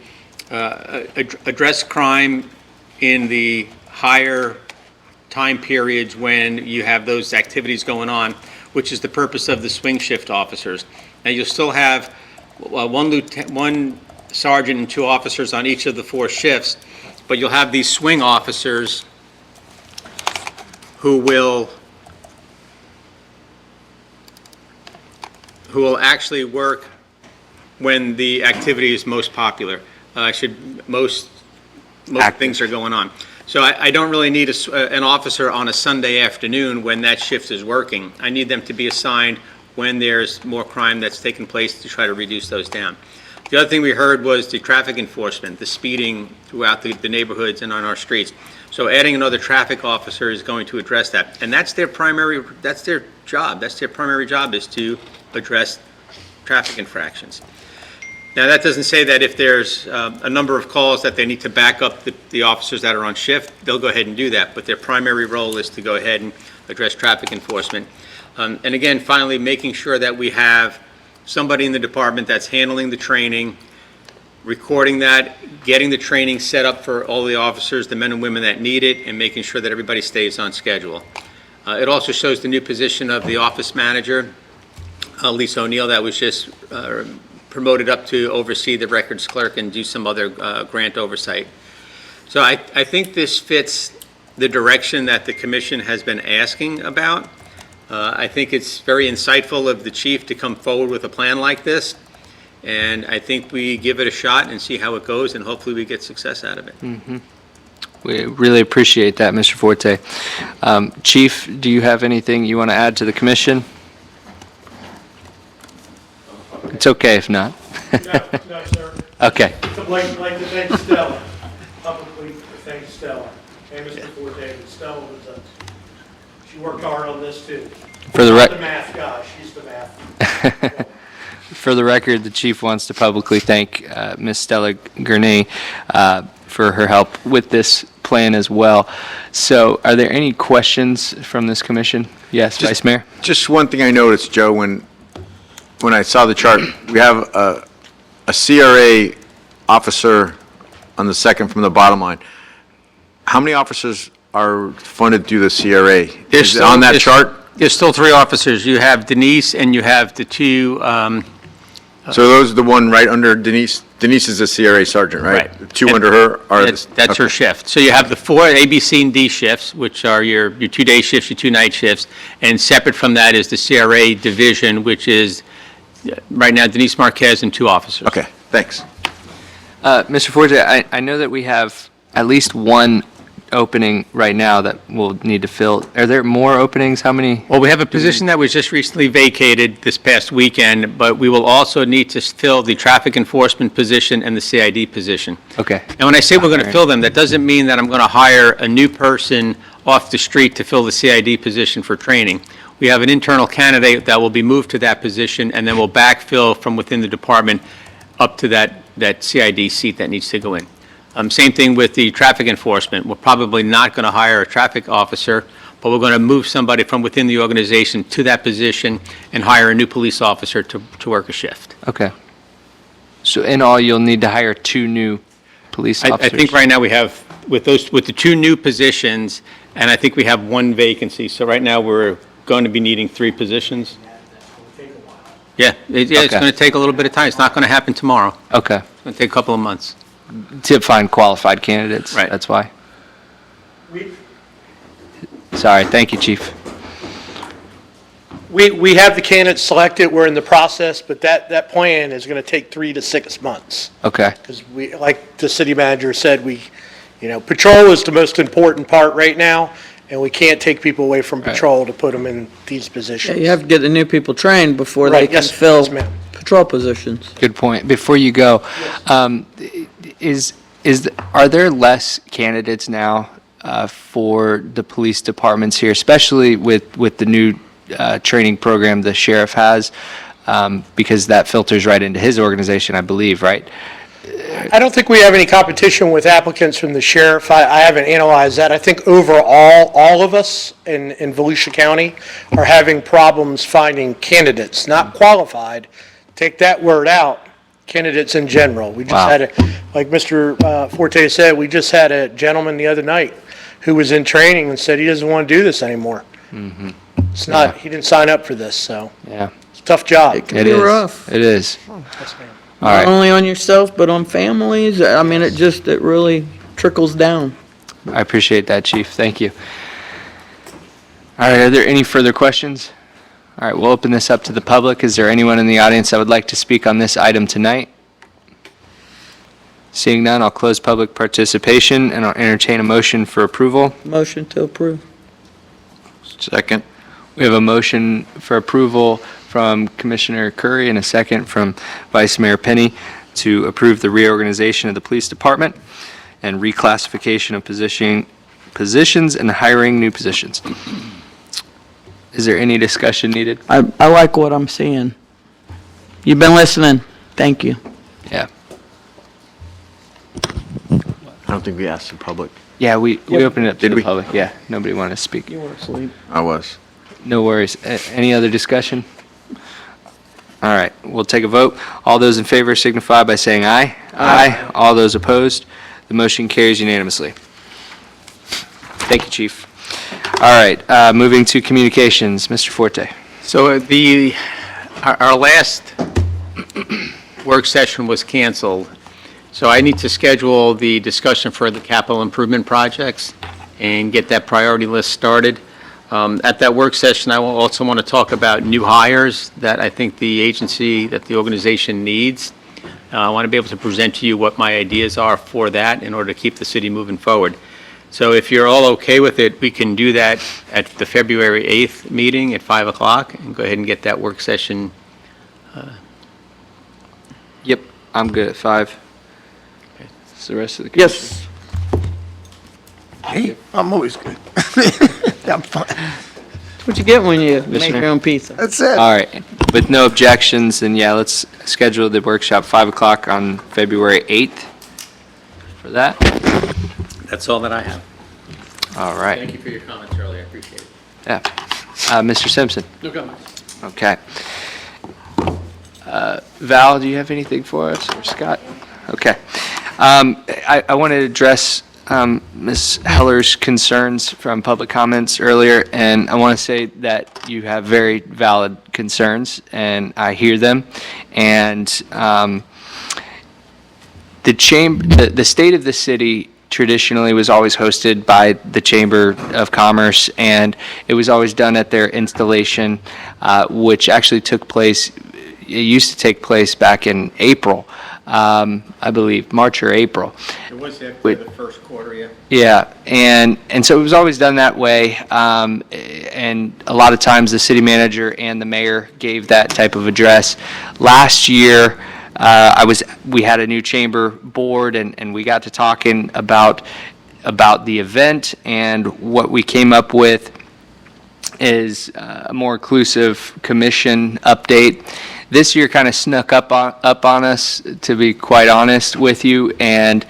L: address crime in the higher time periods when you have those activities going on, which is the purpose of the swing shift officers. Now, you'll still have 1 sergeant and 2 officers on each of the 4 shifts, but you'll have these swing officers who will actually work when the activity is most popular. Most things are going on. So I don't really need an officer on a Sunday afternoon when that shift is working. I need them to be assigned when there's more crime that's taking place to try to reduce those down. The other thing we heard was the traffic enforcement, the speeding throughout the neighborhoods and on our streets. So adding another traffic officer is going to address that. And that's their job. That's their primary job, is to address traffic infractions. Now, that doesn't say that if there's a number of calls that they need to back up the officers that are on shift, they'll go ahead and do that. But their primary role is to go ahead and address traffic enforcement. And again, finally, making sure that we have somebody in the department that's handling the training, recording that, getting the training set up for all the officers, the men and women that need it, and making sure that everybody stays on schedule. It also shows the new position of the office manager, Lisa O'Neill, that was just promoted up to oversee the records clerk and do some other grant oversight. So I think this fits the direction that the commission has been asking about. I think it's very insightful of the chief to come forward with a plan like this, and I think we give it a shot and see how it goes, and hopefully we get success out of it.
A: Mm-hmm. We really appreciate that, Mr. Forte. Chief, do you have anything you want to add to the commission? It's okay if not.
C: No, sir.
A: Okay.
C: I'd like to thank Stella, publicly to thank Stella, and Mr. Forte. Stella was, she worked hard on this too.
A: For the
C: Not
A: rec-
C: the math guy, she's the math.
A: For the record, the chief wants to publicly thank Ms. Stella Gurney for her help with this plan as well. So are there any questions from this commission? Yes, Vice Mayor?
I: Just one thing I noticed, Joe, when I saw the chart, we have a CRA officer on the second from the bottom line. How many officers are funded through the CRA? Is it on that chart?
L: There's still 3 officers. You have Denise and you have the 2,
I: So those are the one right under Denise. Denise is a CRA sergeant, right?
L: Right.
I: The 2 under her are.
L: that's her
I: okay.
L: shift. So you have the 4 A, B, C, and D shifts, which are your 2 day shifts, your 2 night shifts. And separate from that is the CRA division, which is, right now, Denise Marquez and 2 officers.
I: Okay, thanks.
A: Mr. Forte, I know that we have at least one opening right now that we'll need to fill. Are there more openings? How many?
L: Well, we have a position that was just recently vacated this past weekend, but we will also need to fill the traffic enforcement position and the CID position.
A: Okay.
L: And when I say we're going to fill them, that doesn't mean that I'm going to hire a new person off the street to fill the CID position for training. We have an internal candidate that will be moved to that position, and then we'll backfill from within the department up to that CID seat that needs to go in. Same thing with the traffic enforcement. We're probably not going to hire a traffic officer, but we're going to move somebody from within the organization to that position and hire a new police officer to work a shift.
A: Okay. So in all, you'll need to hire 2 new police
L: I
A: officers?
L: think right now we have, with the 2 new positions, and I think we have 1 vacancy. So right now, we're going to be needing 3 positions. Yeah, it's
A: Okay.
L: going to take a little bit of time. It's not going to happen tomorrow.
A: Okay.
L: It's going to take a couple of months.
A: To find qualified candidates?
L: Right.
A: That's why?
C: We,
A: Sorry, thank you, Chief.
C: we have the candidates selected, we're in the process, but that plan is going to take 3 to 6 months.
A: Okay.
C: Because we, like the city manager said, patrol is the most important part right now, and we can't take people away from patrol to put them in these
E: Yeah,
C: positions.
E: you have to get the new people trained before they
C: Right,
E: can
C: yes,
E: fill
C: yes, ma'am.
E: patrol positions.
A: Good point. Before you go, are there less candidates now for the police departments here, especially with the new training program the sheriff has, because that filters right into his organization, I believe, right?
C: I don't think we have any competition with applicants from the sheriff. I haven't analyzed that. I think overall, all of us in Volusia County are having problems finding candidates, not qualified. Take that word out, candidates in general. We just
A: Wow.
C: had, like Mr. Forte said, we just had a gentleman the other night who was in training and said he doesn't want to do this anymore. It's not, he didn't sign up for this, so
A: Yeah.
C: it's a tough job.
E: It can be rough.
A: It is.
C: Yes, ma'am.
A: All
E: Not
A: right.
E: only on yourself, but on families. I mean, it really trickles down.
A: I appreciate that, Chief. Thank you. All right, are there any further questions? All right, we'll open this up to the public. Is there anyone in the audience that would like to speak on this item tonight? Seeing none, I'll close public participation and I'll entertain a motion for approval.
E: Motion to approve.
I: Second.
A: We have a motion for approval from Commissioner Curry and a second from Vice Mayor Penny to approve the reorganization of the police department and reclassification of positions and hiring new positions. Is there any discussion needed?
E: I like what I'm seeing. You've been listening. Thank you.
A: Yeah.
I: I don't think we asked the public.
A: Yeah, we opened it up to
I: Did
A: the
I: we?
A: public. Yeah, nobody wanted to speak.
E: You were asleep.
I: I was.
A: No worries. Any other discussion? All right, we'll take a vote. All those in favor signify by saying aye. Aye. All those opposed, the motion carries unanimously. Thank you, Chief. All right, moving to communications. Mr. Forte.
L: So our last work session was canceled, so I need to schedule the discussion for the capital improvement projects and get that priority list started. At that work session, I will also want to talk about new hires that I think the agency, that the organization needs. I want to be able to present to you what my ideas are for that in order to keep the city moving forward. So if you're all okay with it, we can do that at the February 8th meeting at 5 o'clock and go ahead and get that work session
A: I'm good at 5. It's the rest of the commission.
E: Yes.
C: Hey, I'm always good. I'm fine.
E: That's what you get when you make your own pizza.
C: That's it.
A: All right, with no objections, then yeah, let's schedule the workshop 5 o'clock on February 8th for that.
L: That's all that I have.
A: All right,
L: Thank you for your comments earlier, I appreciate it.
A: yeah. Mr. Simpson?
K: No comments.
A: Okay. Val, do you have anything for us, or Scott? Okay. I want to address Ms. Heller's concerns from public comments earlier, and I want to say that you have very valid concerns, and I hear them. And the state of the city traditionally was always hosted by the Chamber of Commerce, and it was always done at their installation, which actually took place, it used to take place back in April, I believe, March or April.
L: It was the first quarter, yeah.
A: Yeah, and so it was always done that way, and a lot of times the city manager and the mayor gave that type of address. Last year, we had a new chamber board, and we got to talking about the event, and what we came up with is a more inclusive commission update. This year kind of snuck up on us, to be quite honest with you, and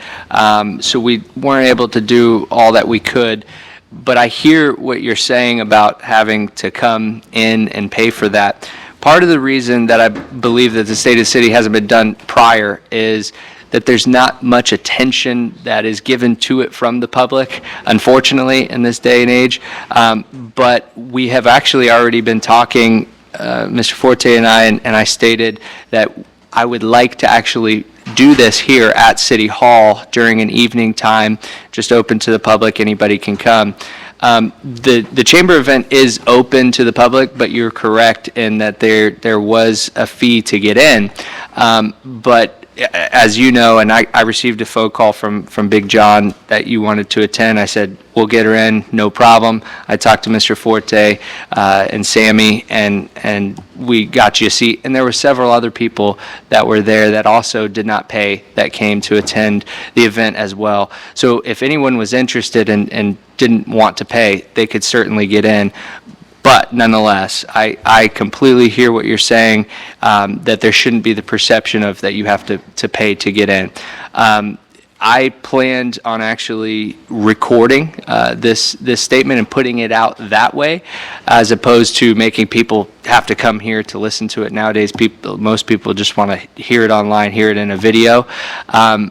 A: so we weren't able to do all that we could. But I hear what you're saying about having to come in and pay for that. Part of the reason that I believe that the state of the city hasn't been done prior is that there's not much attention that is given to it from the public, unfortunately, in this day and age. But we have actually already been talking, Mr. Forte and I stated that I would like to actually do this here at City Hall during an evening time, just open to the public, anybody can come. The chamber event is open to the public, but you're correct in that there was a fee to get in. But as you know, and I received a phone call from Big John that you wanted to attend. I said, we'll get her in, no problem. I talked to Mr. Forte and Sammy, and we got you a seat. And there were several other people that were there that also did not pay, that came to attend the event as well. So if anyone was interested and didn't want to pay, they could certainly get in. But nonetheless, I completely hear what you're saying, that there shouldn't be the perception of that you have to pay to get in. I planned on actually recording this statement and putting it out that way, as opposed to making people have to come here to listen to it. Nowadays, most people just want to hear it online, hear it in a video.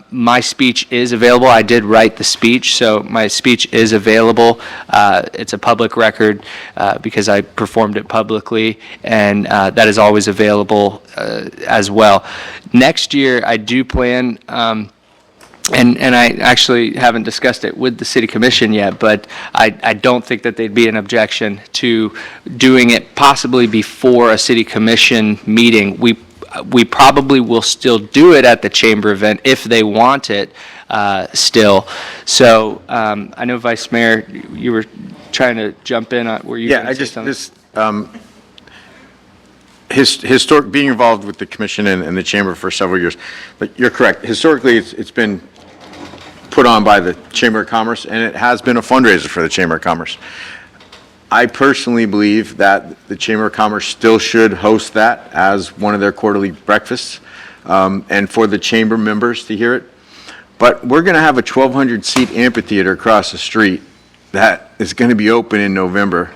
A: My speech is available. I did write the speech, so my speech is available. It's a public record because I performed it publicly, and that is always available as well. Next year, I do plan. And I actually haven't discussed it with the city commission yet, but I don't think that they'd be an objection to doing it possibly before a city commission meeting. We probably will still do it at the chamber event if they want it still. So I know Vice Mayor, you were trying to jump in on, were you
I: Yeah,
A: gonna say something?
I: Historic, being involved with the commission and the chamber for several years, but you're correct. Historically, it's been put on by the Chamber of Commerce, and it has been a fundraiser for the Chamber of Commerce. I personally believe that the Chamber of Commerce still should host that as one of their quarterly breakfasts, and for the chamber members to hear it. But we're going to have a 1,200-seat amphitheater across the street that is going to be open in November,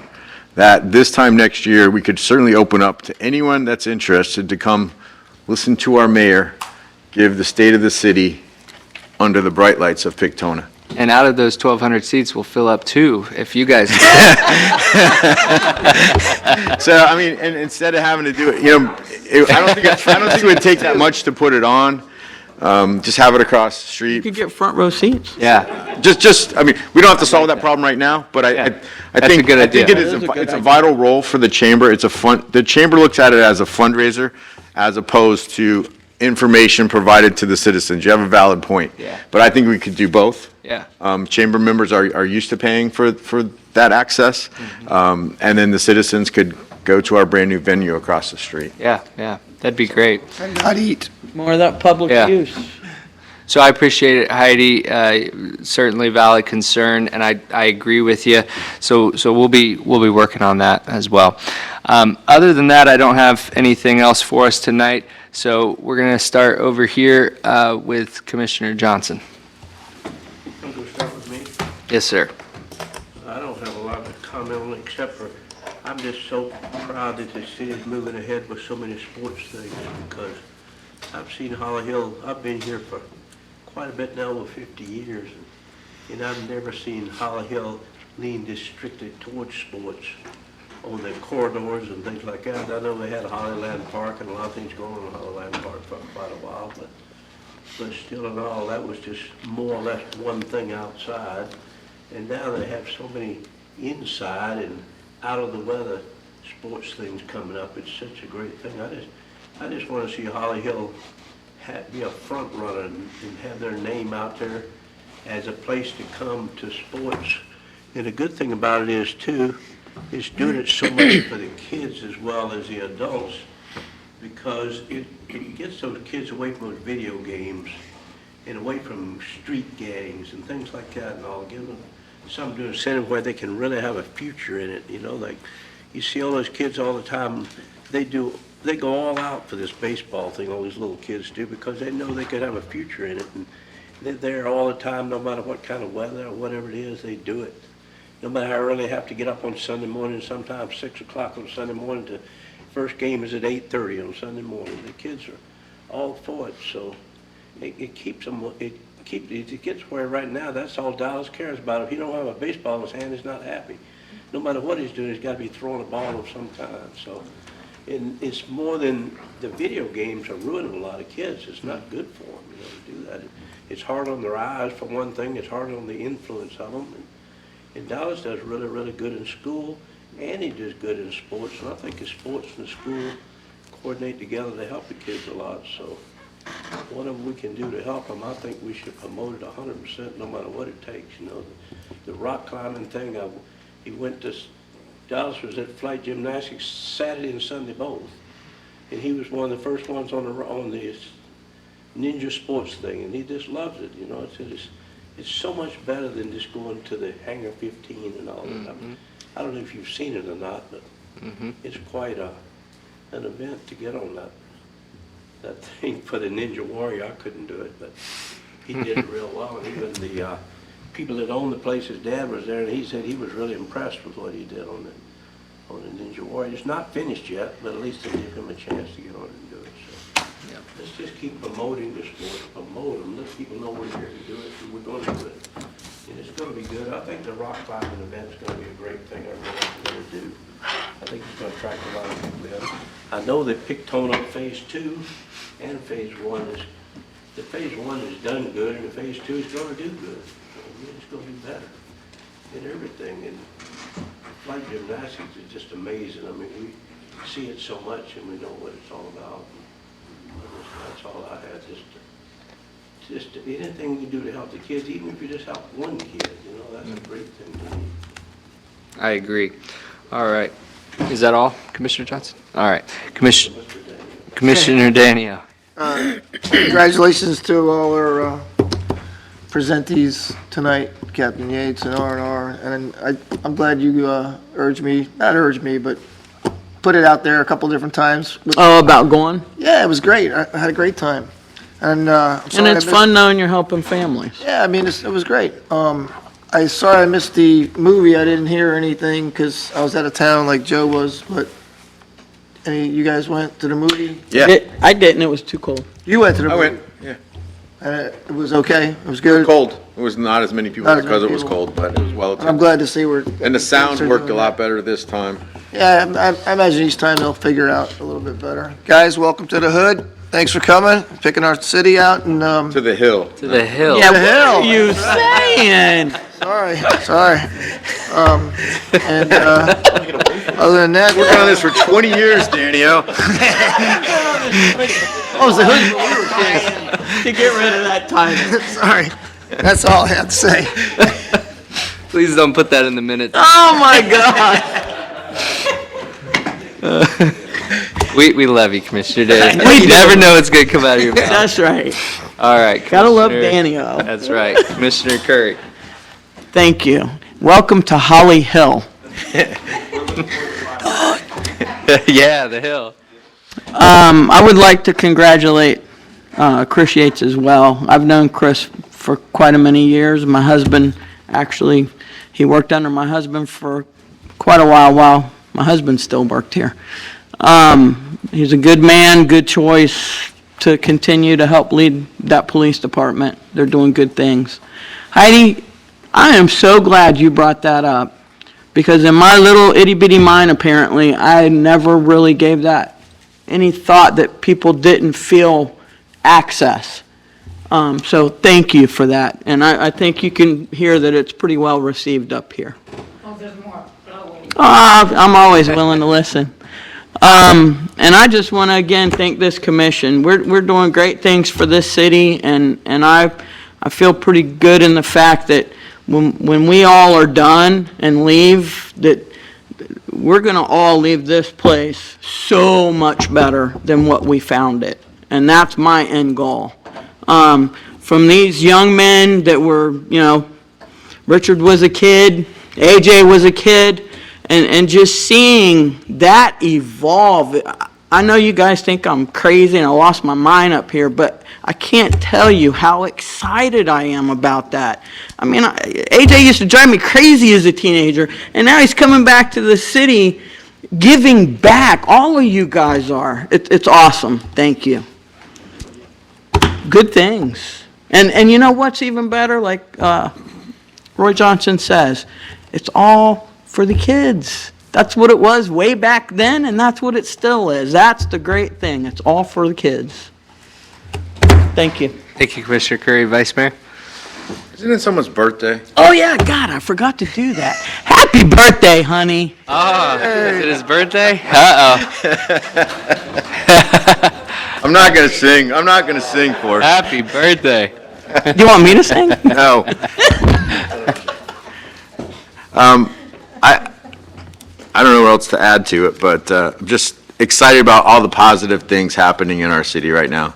I: that this time next year, we could certainly open up to anyone that's interested to come listen to our mayor give the state of the city under the bright lights of Pictona.
A: And out of those 1,200 seats, we'll fill up 2 if you guys.
I: So, I mean, and instead of having to do it, I don't think it would take that much to put it on. Just have it across the
E: You
I: street.
E: could get front row seats.
A: Yeah.
I: I mean, we don't have to solve that problem right now, but I think,
A: a good
I: I think
A: idea.
I: it's a vital role for the chamber. The chamber looks at it as a fundraiser as opposed to information provided to the citizens. You have a valid point.
A: Yeah.
I: But I think we could do both.
A: Yeah.
I: Chamber members are used to paying for that access, and then the citizens could go to our brand-new venue across the street.
A: Yeah, yeah. That'd be great.
C: And not eat.
E: More of that public
A: Yeah.
E: use.
A: So I appreciate it, Heidi. Certainly valid concern, and I agree with you. So we'll be working on that as well. Other than that, I don't have anything else for us tonight. So we're going to start over here with Commissioner Johnson.
D: I'm going to start with me.
A: Yes, sir.
D: I don't have a lot to comment on except for I'm just so proud that the city is moving ahead with so many sports things because I've seen Holly Hill, I've been here for quite a bit now, over 50 years, and I've never seen Holly Hill lean this strictly towards sports on the corridors and things like that. I know they had Hollyland Park and a lot of things going on in Hollyland Park for quite a while, but still in all, that was just more or less one thing outside. And now they have so many inside and out of the weather sports things coming up. It's such a great thing. I just want to see Holly Hill be a front runner and have their name out there as a place to come to sports. And the good thing about it is too, it's doing it so much for the kids as well as the adults, because it gets those kids away from those video games and away from street gangs and things like that, and all, give them something to incentive where they can really have a future in it. You know, like you see all those kids all the time, they go all out for this baseball thing, all these little kids do, because they know they could have a future in it, and they're there all the time, no matter what kind of weather or whatever it is, they do it. No matter how early they have to get up on Sunday morning, sometimes 6 o'clock on Sunday morning, the first game is at 8:30 on Sunday morning. The kids are all for it, so it keeps them, it gets where right now, that's all Dallas cares about. If he don't have a baseball in his hand, he's not happy. No matter what he's doing, he's got to be throwing a ball of some kind, so. And it's more than the video games are ruining a lot of kids. It's not good for them, to do that. It's hard on their eyes, for one thing. It's hard on the influence of them. And Dallas does really, really good in school, and he does good in sports. And I think the sports and the school coordinate together to help the kids a lot. So whatever we can do to help them, I think we should promote it 100%, no matter what it takes. The rock climbing thing, he went to Dallas was at Flight Gymnastics Saturday and Sunday both, and he was one of the first ones on the ninja sports thing, and he just loves it. It's so much better than just going to the Hangar 15 and all that. I don't know if you've seen it or not, but it's quite an event to get on that thing for the Ninja Warrior. I couldn't do it, but he did it real well, and even the people that owned the place, his dad was there, and he said he was really impressed with what he did on the Ninja Warrior. It's not finished yet, but at least they give him a chance to get on it and do it. So let's just keep promoting the sports, promote them, let people know we're here to do it, and we're going to do it. And it's going to be good. I think the rock climbing event is going to be a great thing. I really do. I think it's going to attract a lot of people in. I know they picked tone up Phase 2 and Phase 1. The Phase 1 is done good, and the Phase 2 is going to do good. It's going to be better in everything. And Flight Gymnastics is just amazing. I mean, we see it so much, and we know what it's all about. That's all I had. Just anything we can do to help the kids, even if you just help one kid, that's a great thing to do.
A: I agree. All right. Is that all, Commissioner Johnson? All right. Commissioner Danio.
P: Congratulations to all our presentees tonight, Captain Yates and R&R, and I'm glad you not urged me, but put it out there a couple different times.
E: About going?
P: Yeah, it was great. I had a great time. And I'm
E: And
P: sorry
E: it's fun knowing you're helping families.
P: Yeah, I mean, it was great. Sorry I missed the movie. I didn't hear anything because I was out of town like Joe was, but you guys went to the movie?
I: Yeah.
E: I didn't, it was too cold.
P: You went to the
I: I
P: movie?
I: went, yeah.
P: It was okay? It was good?
I: Cold. It was not as many people
P: Not as many
I: because it was
P: people.
I: cold, but it was well
P: I'm
I: attended.
P: glad to see we're.
I: And the sound worked a lot better this time.
P: Yeah, I imagine each time they'll figure it out a little bit better. Guys, welcome to the hood. Thanks for coming, picking our city out, and,
I: To the hill.
A: To the hill.
E: Yeah,
P: the hill.
E: what are you saying?
P: Sorry. And, other than that.
I: We've been on this for 20 years, Danio.
P: Oh, it was the hood.
E: To get rid of that title.
P: Sorry. That's all I have to say.
A: Please don't put that in the minutes.
E: Oh, my God.
A: We love you, Commissioner Day. You never know what's going to come out of your mouth.
E: That's right.
A: All right.
E: Gotta love
A: Commissioner-
E: Danny-O.
A: That's right. Commissioner Curry.
E: Thank you. Welcome to Holly Hill.
A: Yeah, the hill.
E: I would like to congratulate Chris Yates as well. I've known Chris for quite a many years. My husband, actually, he worked under my husband for quite a while my husband still worked here. He's a good man, good choice to continue to help lead that police department. They're doing good things. Heidi, I am so glad you brought that up, because in my little itty-bitty mind, apparently, I never really gave that any thought that people didn't feel access. So thank you for that, and I think you can hear that it's pretty well received up here.
G: Oh, there's more, but I'll wait.
E: I'm always willing to listen. And I just want to again thank this commission. We're doing great things for this city, and I feel pretty good in the fact that when we all are done and leave, that we're going to all leave this place so much better than what we found it. And that's my end goal. From these young men that were, Richard was a kid, AJ was a kid, and just seeing that evolve. I know you guys think I'm crazy and I lost my mind up here, but I can't tell you how excited I am about that. I mean, AJ used to drive me crazy as a teenager, and now he's coming back to the city, giving back. All of you guys are. It's awesome. Thank you. Good things. And you know what's even better? Like Roy Johnson says, it's all for the kids. That's what it was way back then, and that's what it still is. That's the great thing. It's all for the kids. Thank you.
A: Thank you, Commissioner Curry. Vice Mayor?
I: Isn't it someone's birthday?
E: Oh, yeah, God, I forgot to do that. Happy birthday, honey.
A: Oh, is it his birthday? Uh-oh.
I: I'm not going to sing. I'm not going to sing for her.
A: Happy birthday.
E: Do you want me to sing?
I: No. I don't know what else to add to it, but I'm just excited about all the positive things happening in our city right now.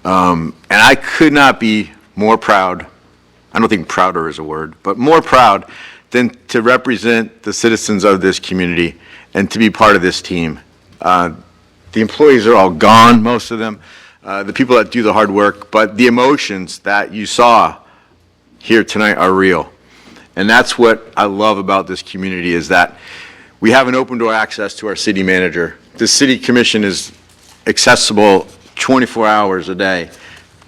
I: And I could not be more proud, I don't think prouder is a word, but more proud than to represent the citizens of this community and to be part of this team. The employees are all gone, most of them, the people that do the hard work, but the emotions that you saw here tonight are real. And that's what I love about this community, is that we have an open door access to our city manager. The city commission is accessible 24 hours a day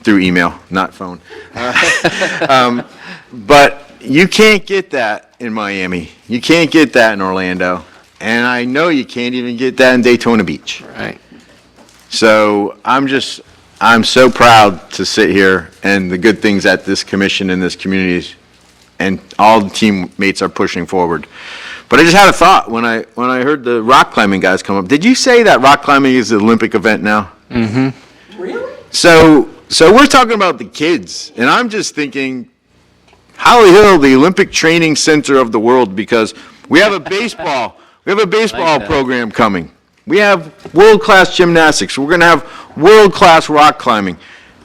I: through email, not phone. But you can't get that in Miami. You can't get that in Orlando. And I know you can't even get that in Daytona Beach.
A: Right.
I: So I'm so proud to sit here and the good things that this commission and this community and all the teammates are pushing forward. But I just had a thought when I heard the rock climbing guys come up. Did you say that rock climbing is an Olympic event now?
A: Mm-hmm.
E: Really?
I: So we're talking about the kids, and I'm just thinking, Holly Hill, the Olympic training center of the world, because we have a baseball program coming. We have world-class gymnastics. We're going to have world-class rock climbing.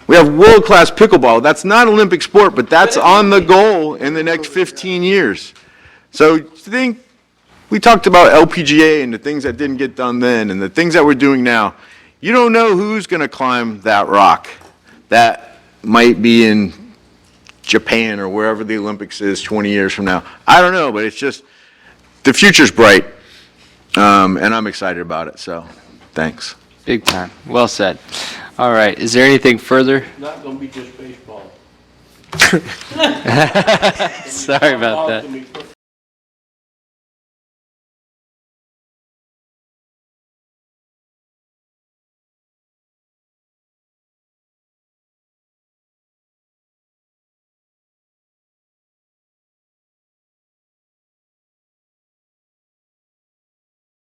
I: We have world-class pickleball. That's not Olympic sport, but that's on the goal in the next 15 years. So we talked about LPGA and the things that didn't get done then and the things that we're doing now. You don't know who's going to climb that rock. That might be in Japan or wherever the Olympics is 20 years from now. I don't know, but it's just, the future's bright, and I'm excited about it, so thanks.
A: Big time. Well said. All right. Is there anything further?
D: Not gonna be just baseball.
A: Sorry about that.
D: Talk to me first.